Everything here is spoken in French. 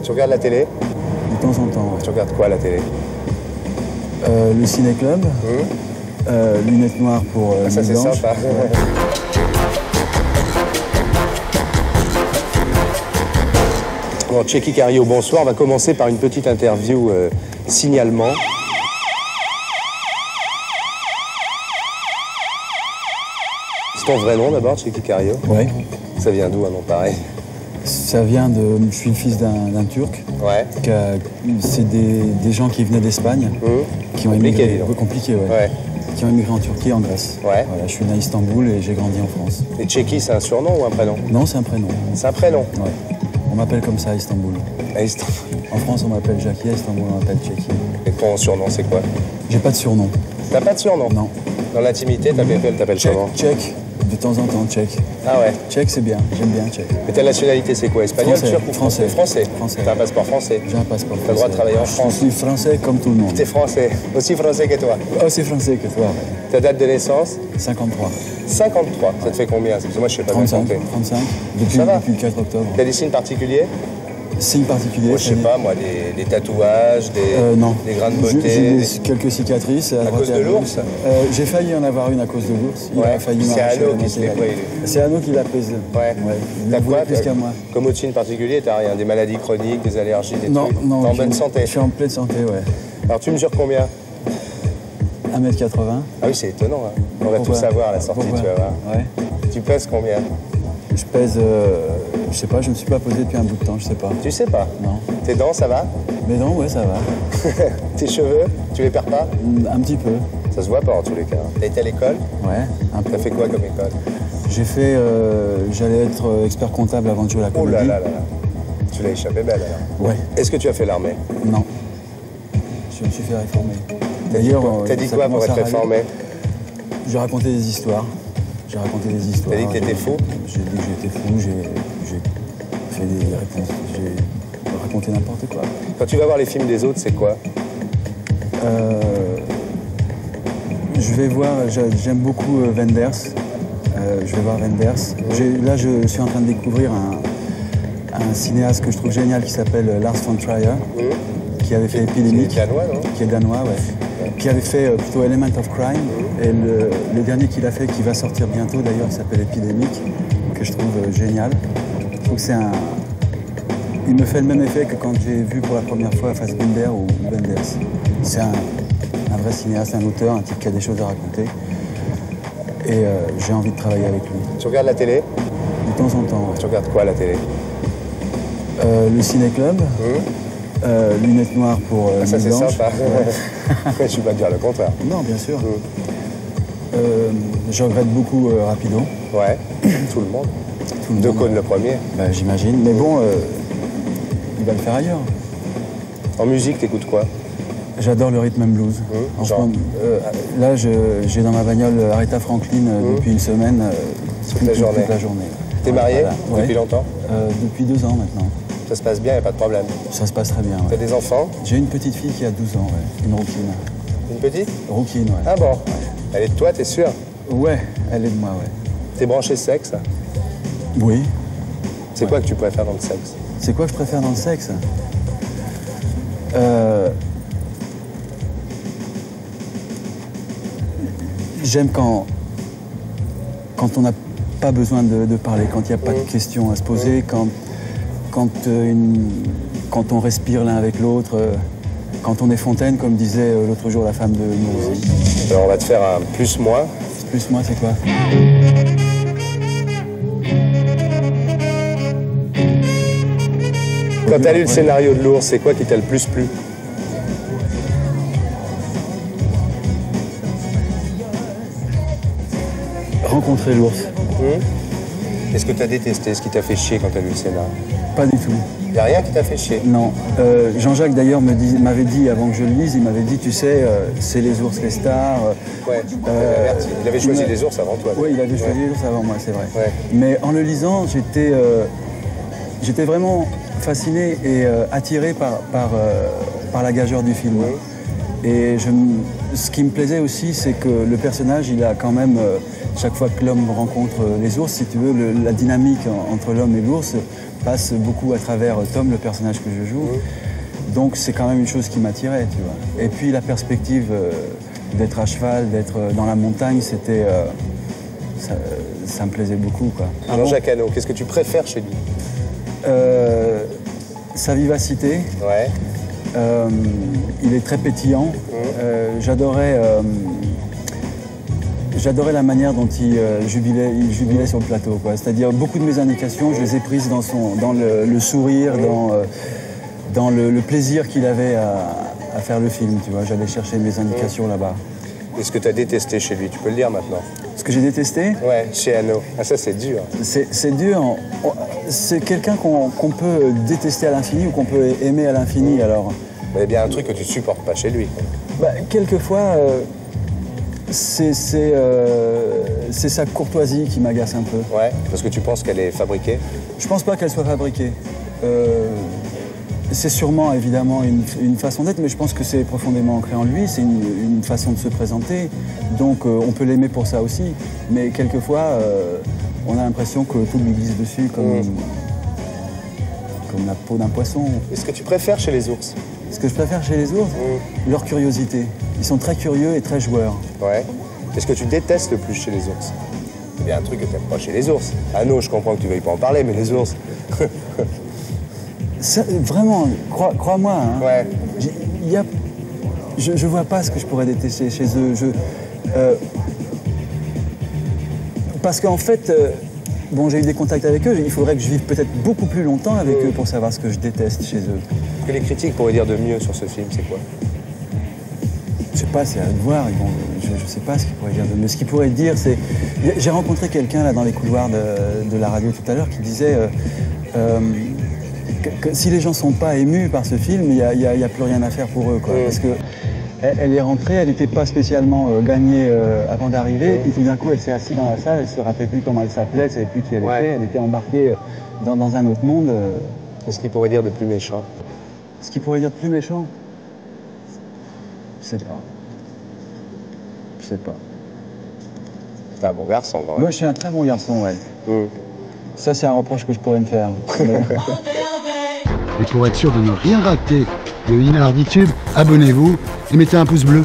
Tu regardes la télé? De temps en temps. Tu regardes quoi à la télé? Le ciné-club, lunettes noires pour ça c'est blanches. sympa. Bon, Tchéky Karyo, bonsoir. On va commencer par une petite interview signalement. C'est ton vrai nom d'abord, Tchéky Karyo? Ouais. Ça vient d'où un nom pareil? Ça vient de... Je suis le fils d'un Turc. Ouais. C'est des gens qui venaient d'Espagne, qui ont compliqué, compliqué, ouais. Qui ont immigré en Turquie et en Grèce. Ouais. Voilà, je suis né à Istanbul et j'ai grandi en France. Et Tchéky, c'est un surnom ou un prénom? Non, c'est un prénom. C'est un prénom? Ouais. On m'appelle comme ça à Istanbul. À Istanbul. En France, on m'appelle Jackie, à Istanbul, on m'appelle Tchéky. Et ton surnom, c'est quoi? J'ai pas de surnom. T'as pas de surnom? Non. Dans l'intimité, elle t'appelle comment? Tchèque. De temps en temps, tchèque. Ah ouais? Tchèque, c'est bien. J'aime bien tchèque. Et ta nationalité, c'est quoi? Espagnol, Français. turc ou français? Français. T'as un passeport français? J'ai un passeport français. T'as le droit de travailler en France? Je suis français comme tout le monde. T'es français, aussi français que toi? Aussi français que toi, ouais. Ta date de naissance? 53. 53, ça te fait combien? Parce que moi, je sais pas bien 35. compter. 35. Ça va. Depuis le 4 octobre. T'as des signes particuliers? Signes particuliers? Moi, je sais pas, moi, des tatouages, non. des grains de beauté. J'ai quelques cicatrices. À cause de l'ours? J'ai failli en avoir une à cause de l'ours. Il a failli c'est m'arracher Anno la qui se l'est moitié. pris. C'est Anno qui l'a prise. Ouais. Il T'as l'a quoi? plus qu'à moi. Comme autre signe particulier, t'as rien? Des maladies chroniques, des allergies, des trucs? Non. T'es en bonne santé? Je suis en pleine santé, ouais. Alors, tu mesures combien? 1m80. Ah oui, c'est étonnant. Hein. On va tout savoir à la sortie, tu vas voir. Ouais. Tu pèses combien? Je pèse, je sais pas, je me suis pas posé depuis un bout de temps, je sais pas. Tu sais pas? Non. Tes dents, ça va? Mes dents, ouais, ça va. Tes cheveux, tu les perds pas? Un petit peu. Ça se voit pas en tous les cas. T'as été à l'école? Ouais, un peu. T'as fait quoi comme école? J'ai fait, j'allais être expert comptable avant de jouer à la Oh comédie. là là là là. Tu l'as échappé belle alors. Ouais. Est-ce que tu as fait l'armée? Non. Je me suis fait réformer. T'as dit quoi pour être réformé? J'ai raconté des histoires. T'as dit que t'étais fou? J'ai dit que j'étais fou, j'ai fait des réponses, j'ai raconté n'importe quoi. Quand tu vas voir les films des autres, c'est quoi? Je vais voir, j'aime beaucoup Wenders. Je vais voir Wenders. Là, je suis en train de découvrir un cinéaste que je trouve génial qui s'appelle Lars von Trier, qui avait fait Epidemic. Qui est danois, non? Qui est danois, ouais. Qui avait fait plutôt Element of Crime. Et le dernier qu'il a fait, qui va sortir bientôt d'ailleurs, il s'appelle Epidemic, que je trouve génial. Je trouve que c'est un... Il me fait le même effet que quand j'ai vu pour la première fois Fassbinder ou Wenders. C'est un vrai cinéaste, un auteur, un type qui a des choses à raconter. Et j'ai envie de travailler avec lui. Tu regardes la télé? De temps en temps, ouais. Tu regardes quoi à la télé? Le ciné-club, lunettes noires pour ça c'est blanches. sympa. Je ne suis pas dire le contraire. Non, bien sûr. Je regrette beaucoup Rapido. Ouais, tout le monde. De Cône le premier. Bah, j'imagine. Mais bon, il va le faire ailleurs. En musique, t'écoutes quoi? J'adore le rhythm and blues. Là, j'ai dans ma bagnole Aretha Franklin depuis une semaine. Toute la journée. T'es marié depuis longtemps? Depuis 2 ans maintenant. Ça se passe bien, il n'y a pas de problème? Ça se passe très bien, ouais. T'as des enfants? J'ai une petite fille qui a 12 ans, ouais. Une rouquine. Une petite? Rouquine, ouais. Ah bon? Elle est de toi, t'es sûr? Ouais, elle est de moi, ouais. T'es branché sexe? Oui. C'est quoi que tu préfères dans le sexe? C'est quoi que je préfère dans le sexe? J'aime quand on n'a pas besoin de parler, quand il n'y a pas de questions à se poser, quand on respire l'un avec l'autre, quand on est fontaine, comme disait l'autre jour la femme de Mourouzi. Alors on va te faire un plus-moins. Plus-moi, c'est quoi? Quand t'as lu le scénario de l'ours, c'est quoi qui t'a le plus plu? Rencontrer l'ours. Est-ce que t'as détesté? Ce qui t'a fait chier quand t'as lu le scénario? Pas du tout. Il n'y a rien qui t'a fait chier? Non. Jean-Jacques d'ailleurs m'avait dit, avant que je le lise, il m'avait dit, tu sais, c'est les ours les stars. Ouais, il avait choisi les ours avant toi. Oui, il avait choisi les ours avant moi, c'est vrai. Ouais. Mais en le lisant, j'étais vraiment fasciné et attiré par la gageure du film. Et ce qui me plaisait aussi, c'est que le personnage, il a quand même, chaque fois que l'homme rencontre les ours, si tu veux, la dynamique entre l'homme et l'ours passe beaucoup à travers Tom, le personnage que je joue. Donc c'est quand même une chose qui m'attirait, tu vois. Et puis la perspective d'être à cheval, d'être dans la montagne, c'était... ça me plaisait beaucoup, quoi. Jean-Jacques Hano, qu'est-ce que tu préfères chez lui? Sa vivacité. Ouais. Il est très pétillant. J'adorais la manière dont il jubilait sur le plateau, quoi. C'est-à-dire beaucoup de mes indications, je les ai prises dans le sourire, dans le plaisir qu'il avait à faire le film, tu vois. J'allais chercher mes indications là-bas. Et ce que tu as détesté chez lui, tu peux le dire maintenant? Ce que j'ai détesté? Ouais, chez Hano. Ah, ça, c'est dur. C'est dur. C'est quelqu'un qu'on peut détester à l'infini ou qu'on peut aimer à l'infini, alors. Il y a bien un truc que tu supportes pas chez lui. Bah, quelquefois, c'est sa courtoisie qui m'agace un peu. Ouais, parce que tu penses qu'elle est fabriquée? Je pense pas qu'elle soit fabriquée. C'est sûrement, évidemment, une façon d'être, mais je pense que c'est profondément ancré en lui. C'est une façon de se présenter. Donc, on peut l'aimer pour ça aussi. Mais quelquefois, on a l'impression que tout lui glisse dessus comme la peau d'un poisson. Et ce que tu préfères chez les ours? Ce que je préfère chez les ours, leur curiosité. Ils sont très curieux et très joueurs. Ouais. Qu'est-ce que tu détestes le plus chez les ours? Il y a un truc que tu n'aimes pas chez les ours. Hano, je comprends que tu ne veuilles pas en parler, mais les ours... Vraiment, crois-moi, hein, ouais. Je vois pas ce que je pourrais détester chez eux. Parce qu'en fait, bon, j'ai eu des contacts avec eux, il faudrait que je vive peut-être beaucoup plus longtemps avec eux pour savoir ce que je déteste chez eux. Ce que les critiques pourraient dire de mieux sur ce film, c'est quoi? Je sais pas, c'est à eux de voir. Je sais pas ce qu'ils pourraient dire de mieux. Ce qu'ils pourraient dire, c'est... J'ai rencontré quelqu'un là dans les couloirs de la radio tout à l'heure qui disait... que si les gens sont pas émus par ce film, il y a plus rien à faire pour eux, quoi. Parce que elle est rentrée, elle n'était pas spécialement gagnée avant d'arriver, et tout d'un coup elle s'est assise dans la salle, elle se rappelait plus comment elle s'appelait, elle savait plus qui elle était, elle était embarquée dans un autre monde. Qu'est-ce qu'il pourrait dire de plus méchant? Ce qu'il pourrait dire de plus méchant? Je sais pas. Je sais pas. C'est un bon garçon, quand même. Moi je suis un très bon garçon, ouais. Ça c'est un reproche que je pourrais me faire. Et pour être sûr de ne rien rater de Inarditube, abonnez-vous et mettez un pouce bleu.